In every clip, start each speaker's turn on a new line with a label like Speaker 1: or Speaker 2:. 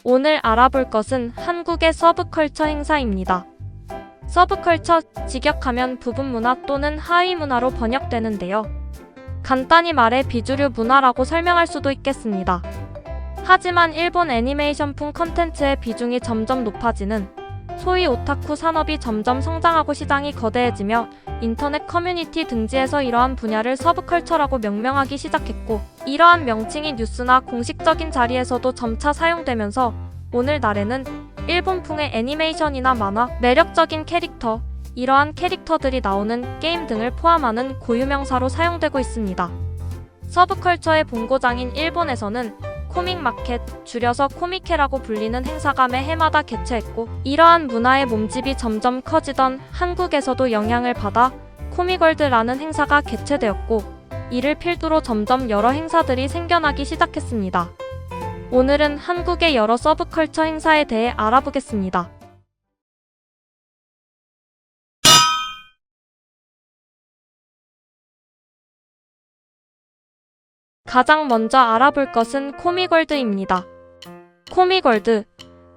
Speaker 1: 오늘 알아볼 것은 한국의 서브컬처 행사입니다. 서브컬처, 직역하면 부분문화 또는 하위문화로 번역되는데요. 간단히 말해 비주류 문화라고 설명할 수도 있겠습니다. 하지만 일본 애니메이션풍 컨텐츠의 비중이 점점 높아지는 소위 오타쿠 산업이 점점 성장하고 시장이 거대해지며 인터넷 커뮤니티 등지에서 이러한 분야를 서브컬처라고 명명하기 시작했고, 이러한 명칭이 뉴스나 공식적인 자리에서도 점차 사용되면서 오늘날에는 일본풍의 애니메이션이나 만화, 매력적인 캐릭터, 이러한 캐릭터들이 나오는 게임 등을 포함하는 고유명사로 사용되고 있습니다. 서브컬처의 본고장인 일본에서는 코믹마켓, 줄여서 코미케라고 불리는 행사가 매해마다 개최했고, 이러한 문화의 몸집이 점점 커지던 한국에서도 영향을 받아 코미월드라는 행사가 개최되었고, 이를 필두로 점점 여러 행사들이 생겨나기 시작했습니다. 오늘은 한국의 여러 서브컬처 행사에 대해 알아보겠습니다. 가장 먼저 알아볼 것은 코믹월드입니다. 코믹월드,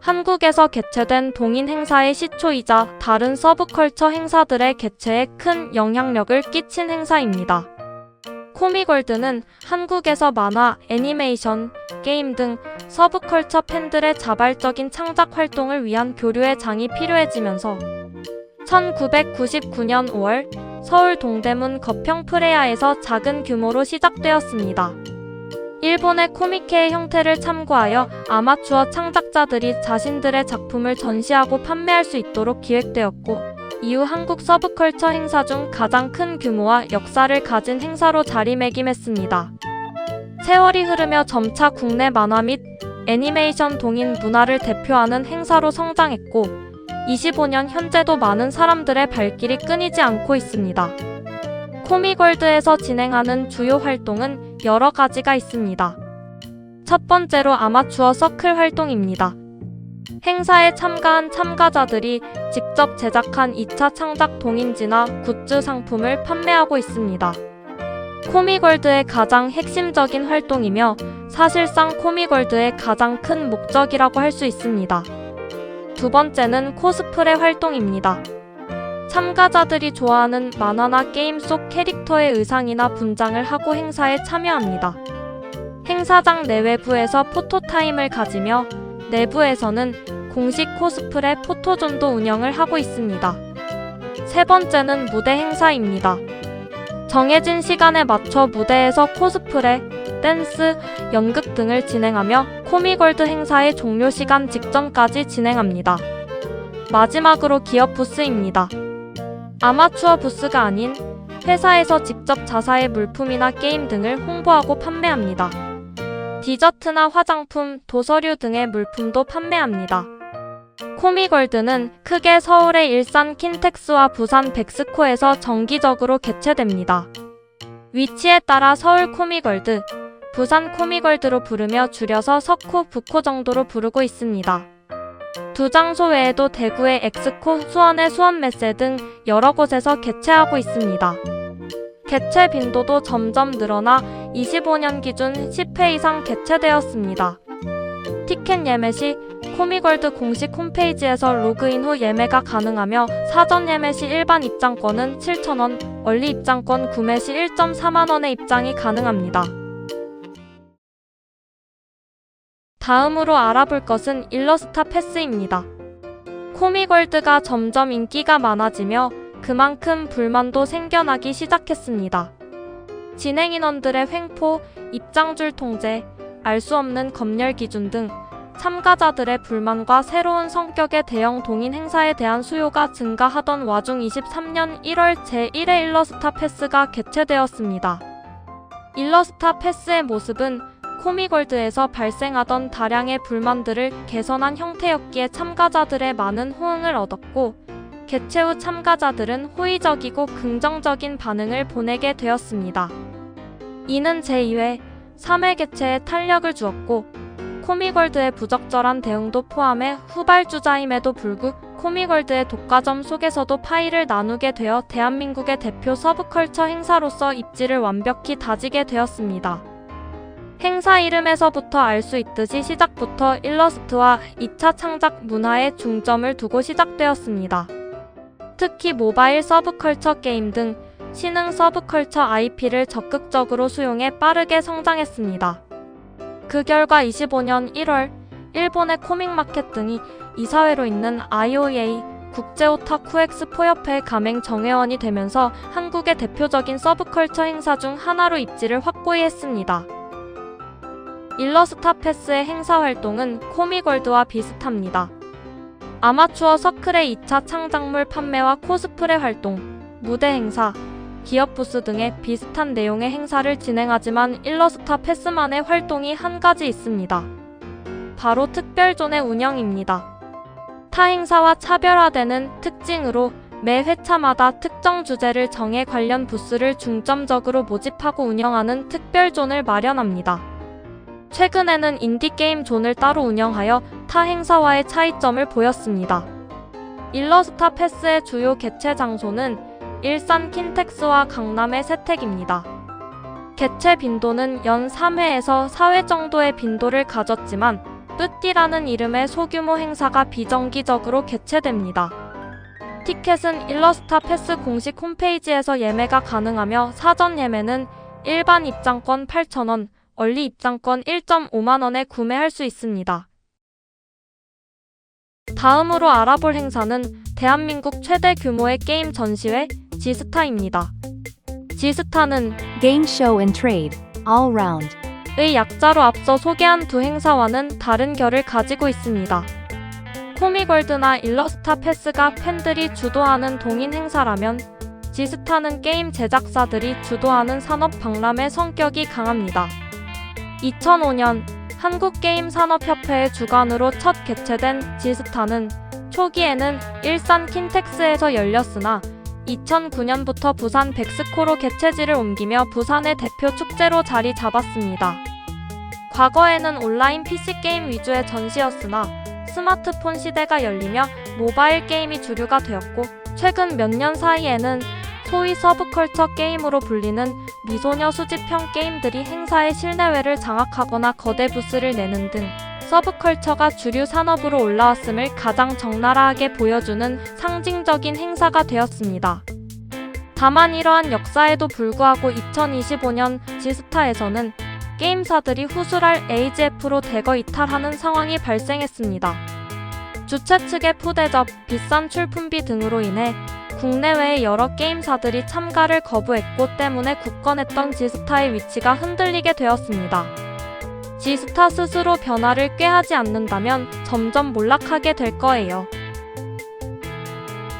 Speaker 1: 한국에서 개최된 동인 행사의 시초이자 다른 서브컬처 행사들의 개최에 큰 영향력을 끼친 행사입니다. 코믹월드는 한국에서 만화, 애니메이션, 게임 등 서브컬처 팬들의 자발적인 창작 활동을 위한 교류의 장이 필요해지면서 1999년 5월 서울 동대문 거평 프레야에서 작은 규모로 시작되었습니다. 일본의 코미케의 형태를 참고하여 아마추어 창작자들이 자신들의 작품을 전시하고 판매할 수 있도록 기획되었고, 이후 한국 서브컬처 행사 중 가장 큰 규모와 역사를 가진 행사로 자리매김했습니다. 세월이 흐르며 점차 국내 만화 및 애니메이션 동인 문화를 대표하는 행사로 성장했고, 25년 현재도 많은 사람들의 발길이 끊이지 않고 있습니다. 코믹월드에서 진행하는 주요 활동은 여러 가지가 있습니다. 첫 번째로 아마추어 서클 활동입니다. 행사에 참가한 참가자들이 직접 제작한 2차 창작 동인지나 굿즈 상품을 판매하고 있습니다. 코믹월드의 가장 핵심적인 활동이며 사실상 코믹월드의 가장 큰 목적이라고 할 수 있습니다. 두 번째는 코스프레 활동입니다. 참가자들이 좋아하는 만화나 게임 속 캐릭터의 의상이나 분장을 하고 행사에 참여합니다. 행사장 내외부에서 포토타임을 가지며 내부에서는 공식 코스프레 포토존도 운영을 하고 있습니다. 세 번째는 무대 행사입니다. 정해진 시간에 맞춰 무대에서 코스프레, 댄스, 연극 등을 진행하며 코믹월드 행사의 종료 시간 직전까지 진행합니다. 마지막으로 기업 부스입니다. 아마추어 부스가 아닌 회사에서 직접 자사의 물품이나 게임 등을 홍보하고 판매합니다. 디저트나 화장품, 도서류 등의 물품도 판매합니다. 코믹월드는 크게 서울의 일산 킨텍스와 부산 백스코에서 정기적으로 개최됩니다. 위치에 따라 서울 코믹월드, 부산 코믹월드로 부르며 줄여서 석코, 북코 정도로 부르고 있습니다. 두 장소 외에도 대구의 엑스코, 수원의 수원메세 등 여러 곳에서 개최하고 있습니다. 개최 빈도도 점점 늘어나 25년 기준 10회 이상 개최되었습니다. 티켓 예매 시 코믹월드 공식 홈페이지에서 로그인 후 예매가 가능하며 사전 예매 시 일반 입장권은 7,000원, 얼리 입장권 구매 시 1.4만원의 입장이 가능합니다. 다음으로 알아볼 것은 일러스타 패스입니다. 코믹월드가 점점 인기가 많아지며 그만큼 불만도 생겨나기 시작했습니다. 진행 인원들의 횡포, 입장줄 통제, 알 수 없는 검열 기준 등 참가자들의 불만과 새로운 성격의 대형 동인 행사에 대한 수요가 증가하던 와중 23년 1월 제1회 일러스타 패스가 개최되었습니다. 일러스타 패스의 모습은 코믹월드에서 발생하던 다량의 불만들을 개선한 형태였기에 참가자들의 많은 호응을 얻었고, 개최 후 참가자들은 호의적이고 긍정적인 반응을 보내게 되었습니다. 이는 제2회, 3회 개최에 탄력을 주었고, 코믹월드의 부적절한 대응도 포함해 후발주자임에도 불구 코믹월드의 독과점 속에서도 파이를 나누게 되어 대한민국의 대표 서브컬처 행사로서 입지를 완벽히 다지게 되었습니다. 행사 이름에서부터 알 수 있듯이 시작부터 일러스트와 2차 창작 문화에 중점을 두고 시작되었습니다. 특히 모바일 서브컬처 게임 등 신흥 서브컬처 IP를 적극적으로 수용해 빠르게 성장했습니다. 그 결과 25년 1월 일본의 코믹마켓 등이 이사회로 있는 IOA 국제오타쿠 엑스포 협회 가맹 정회원이 되면서 한국의 대표적인 서브컬처 행사 중 하나로 입지를 확고히 했습니다. 일러스타 패스의 행사 활동은 코미월드와 비슷합니다. 아마추어 서클의 2차 창작물 판매와 코스프레 활동, 무대 행사, 기업 부스 등의 비슷한 내용의 행사를 진행하지만 일러스타 패스만의 활동이 한 가지 있습니다. 바로 특별존의 운영입니다. 타 행사와 차별화되는 특징으로 매 회차마다 특정 주제를 정해 관련 부스를 중점적으로 모집하고 운영하는 특별존을 마련합니다. 최근에는 인디게임 존을 따로 운영하여 타 행사와의 차이점을 보였습니다. 일러스타 패스의 주요 개최 장소는 일산 킨텍스와 강남의 세택입니다. 개최 빈도는 연 3회에서 4회 정도의 빈도를 가졌지만 뿌띠라는 이름의 소규모 행사가 비정기적으로 개최됩니다. 티켓은 일러스타 패스 공식 홈페이지에서 예매가 가능하며 사전 예매는 일반 입장권 8,000원, 얼리 입장권 1.5만원에 구매할 수 있습니다. 다음으로 알아볼 행사는 대한민국 최대 규모의 게임 전시회 지스타입니다. 지스타는
Speaker 2: Game Show and Trade, All Round.
Speaker 1: 의 약자로 앞서 소개한 두 행사와는 다른 결을 가지고 있습니다. 코미월드나 일러스타 패스가 팬들이 주도하는 동인 행사라면 지스타는 게임 제작사들이 주도하는 산업 박람회 성격이 강합니다. 2005년 한국게임산업협회의 주관으로 첫 개최된 지스타는 초기에는 일산 킨텍스에서 열렸으나 2009년부터 부산 백스코로 개최지를 옮기며 부산의 대표 축제로 자리 잡았습니다. 과거에는 온라인 PC게임 위주의 전시였으나 스마트폰 시대가 열리며 모바일 게임이 주류가 되었고 최근 몇 년 사이에는 소위 서브컬처 게임으로 불리는 미소녀 수집형 게임들이 행사의 실내외를 장악하거나 거대 부스를 내는 등 서브컬처가 주류 산업으로 올라왔음을 가장 적나라하게 보여주는 상징적인 행사가 되었습니다. 다만 이러한 역사에도 불구하고 2025년 지스타에서는 게임사들이 후술할 AGF로 대거 이탈하는 상황이 발생했습니다. 주최 측의 푸대접, 비싼 출품비 등으로 인해 국내외의 여러 게임사들이 참가를 거부했고 때문에 굳건했던 지스타의 위치가 흔들리게 되었습니다. 지스타 스스로 변화를 꾀하지 않는다면 점점 몰락하게 될 거예요.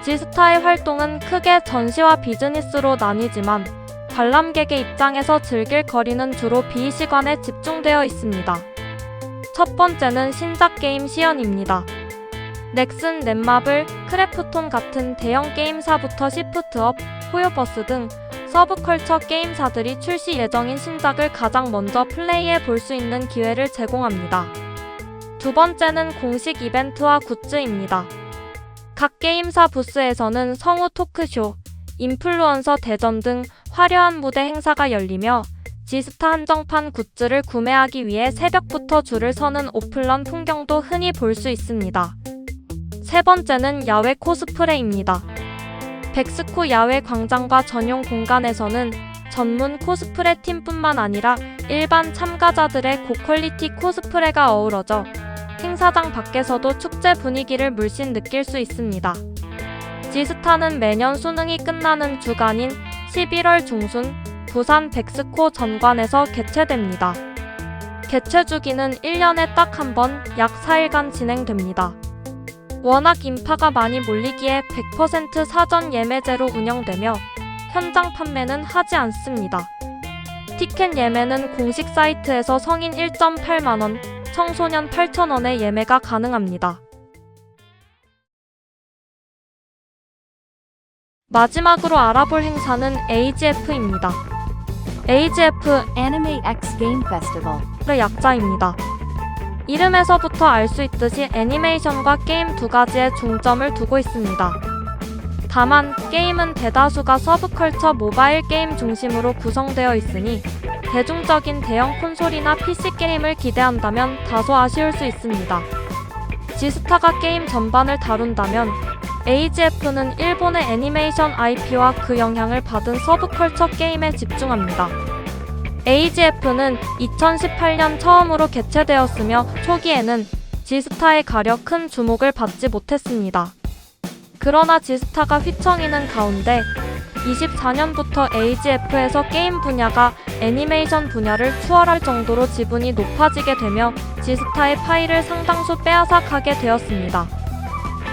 Speaker 1: 지스타의 활동은 크게 전시와 비즈니스로 나뉘지만 관람객의 입장에서 즐길 거리는 주로 비시간에 집중되어 있습니다. 첫 번째는 신작 게임 시연입니다. 넥슨, 넷마블, 크래프톤 같은 대형 게임사부터 시프트업, 호요버스 등 서브컬처 게임사들이 출시 예정인 신작을 가장 먼저 플레이해 볼 수 있는 기회를 제공합니다. 두 번째는 공식 이벤트와 굿즈입니다. 각 게임사 부스에서는 성우 토크쇼, 인플루언서 대전 등 화려한 무대 행사가 열리며 지스타 한정판 굿즈를 구매하기 위해 새벽부터 줄을 서는 오픈런 풍경도 흔히 볼 수 있습니다. 세 번째는 야외 코스프레입니다. 백스코 야외 광장과 전용 공간에서는 전문 코스프레 팀뿐만 아니라 일반 참가자들의 고퀄리티 코스프레가 어우러져 행사장 밖에서도 축제 분위기를 물씬 느낄 수 있습니다. 지스타는 매년 수능이 끝나는 주간인 11월 중순 부산 백스코 전관에서 개최됩니다. 개최 주기는 1년에 딱 한 번 약 4일간 진행됩니다. 워낙 인파가 많이 몰리기에 100% 사전 예매제로 운영되며 현장 판매는 하지 않습니다. 티켓 예매는 공식 사이트에서 성인 1.8만원, 청소년 8,000원에 예매가 가능합니다. 마지막으로 알아볼 행사는 AGF입니다. AGF
Speaker 2: Anime X Game Festival의
Speaker 1: 약자입니다. 이름에서부터 알 수 있듯이 애니메이션과 게임 두 가지에 중점을 두고 있습니다. 다만 게임은 대다수가 서브컬처 모바일 게임 중심으로 구성되어 있으니 대중적인 대형 콘솔이나 PC 게임을 기대한다면 다소 아쉬울 수 있습니다. 지스타가 게임 전반을 다룬다면 AGF는 일본의 애니메이션 IP와 그 영향을 받은 서브컬처 게임에 집중합니다. AGF는 2018년 처음으로 개최되었으며 초기에는 지스타의 가려 큰 주목을 받지 못했습니다. 그러나 지스타가 휘청이는 가운데 24년부터 AGF에서 게임 분야가 애니메이션 분야를 추월할 정도로 지분이 높아지게 되며 지스타의 파일을 상당수 빼앗아가게 되었습니다.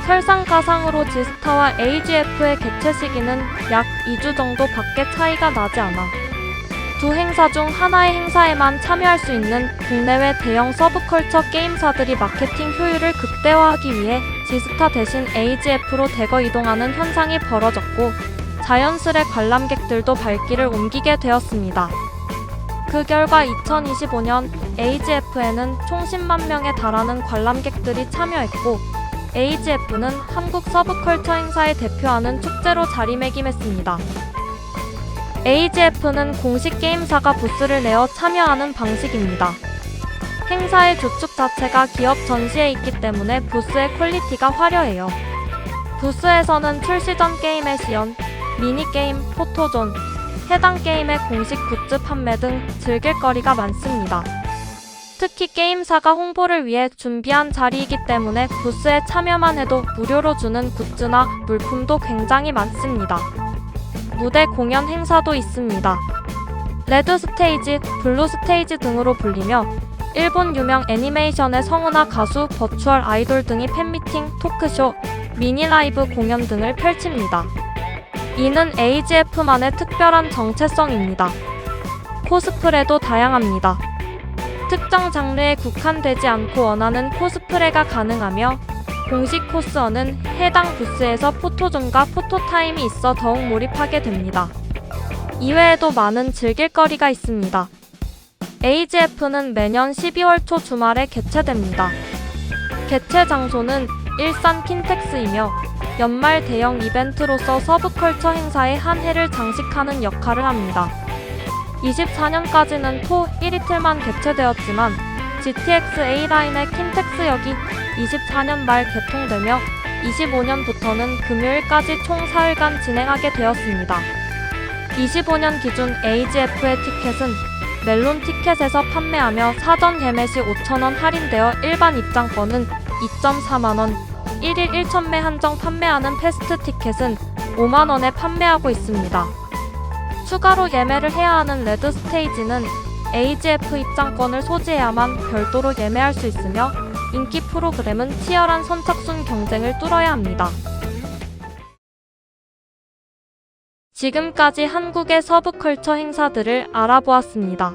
Speaker 1: 설상가상으로 지스타와 AGF의 개최 시기는 약 2주 정도 밖에 차이가 나지 않아 두 행사 중 하나의 행사에만 참여할 수 있는 국내외 대형 서브컬처 게임사들이 마케팅 효율을 극대화하기 위해 지스타 대신 AGF로 대거 이동하는 현상이 벌어졌고 자연스레 관람객들도 발길을 옮기게 되었습니다. 그 결과 2025년 AGF에는 총 10만 명에 달하는 관람객들이 참여했고 AGF는 한국 서브컬처 행사에 대표하는 축제로 자리매김했습니다. AGF는 공식 게임사가 부스를 내어 참여하는 방식입니다. 행사의 주축 자체가 기업 전시에 있기 때문에 부스의 퀄리티가 화려해요. 부스에서는 출시 전 게임의 시연, 미니게임, 포토존, 해당 게임의 공식 굿즈 판매 등 즐길 거리가 많습니다. 특히 게임사가 홍보를 위해 준비한 자리이기 때문에 부스에 참여만 해도 무료로 주는 굿즈나 물품도 굉장히 많습니다. 무대 공연 행사도 있습니다. 레드 스테이지, 블루 스테이지 등으로 불리며 일본 유명 애니메이션의 성우나 가수, 버추얼 아이돌 등이 팬미팅, 토크쇼, 미니 라이브 공연 등을 펼칩니다. 이는 AGF만의 특별한 정체성입니다. 코스프레도 다양합니다. 특정 장르에 국한되지 않고 원하는 코스프레가 가능하며 공식 코스어는 해당 부스에서 포토존과 포토타임이 있어 더욱 몰입하게 됩니다. 이외에도 많은 즐길거리가 있습니다. AGF는 매년 12월 초 주말에 개최됩니다. 개최 장소는 일산 킨텍스이며 연말 대형 이벤트로서 서브컬처 행사의 한 해를 장식하는 역할을 합니다. 24년까지는 토, 일 이틀만 개최되었지만 GTX A라인의 킨텍스역이 24년 말 개통되며 25년부터는 금요일까지 총 사흘간 진행하게 되었습니다. 25년 기준 AGF의 티켓은 멜론 티켓에서 판매하며 사전 예매 시 5,000원 할인되어 일반 입장권은 2.4만원, 1일 1,000매 한정 판매하는 패스트 티켓은 5만원에 판매하고 있습니다. 추가로 예매를 해야 하는 레드 스테이지는 AGF 입장권을 소지해야만 별도로 예매할 수 있으며 인기 프로그램은 치열한 선착순 경쟁을 뚫어야 합니다. 지금까지 한국의 서브컬처 행사들을 알아보았습니다.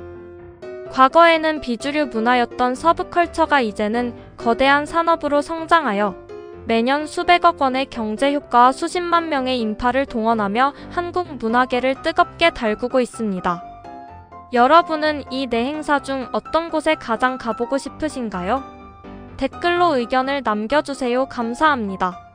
Speaker 1: 과거에는 비주류 문화였던 서브컬처가 이제는 거대한 산업으로 성장하여 매년 수백억 원의 경제 효과와 수십만 명의 인파를 동원하며 한국 문화계를 뜨겁게 달구고 있습니다. 여러분은 이 네 행사 중 어떤 곳에 가장 가보고 싶으신가요? 댓글로 의견을 남겨주세요. 감사합니다.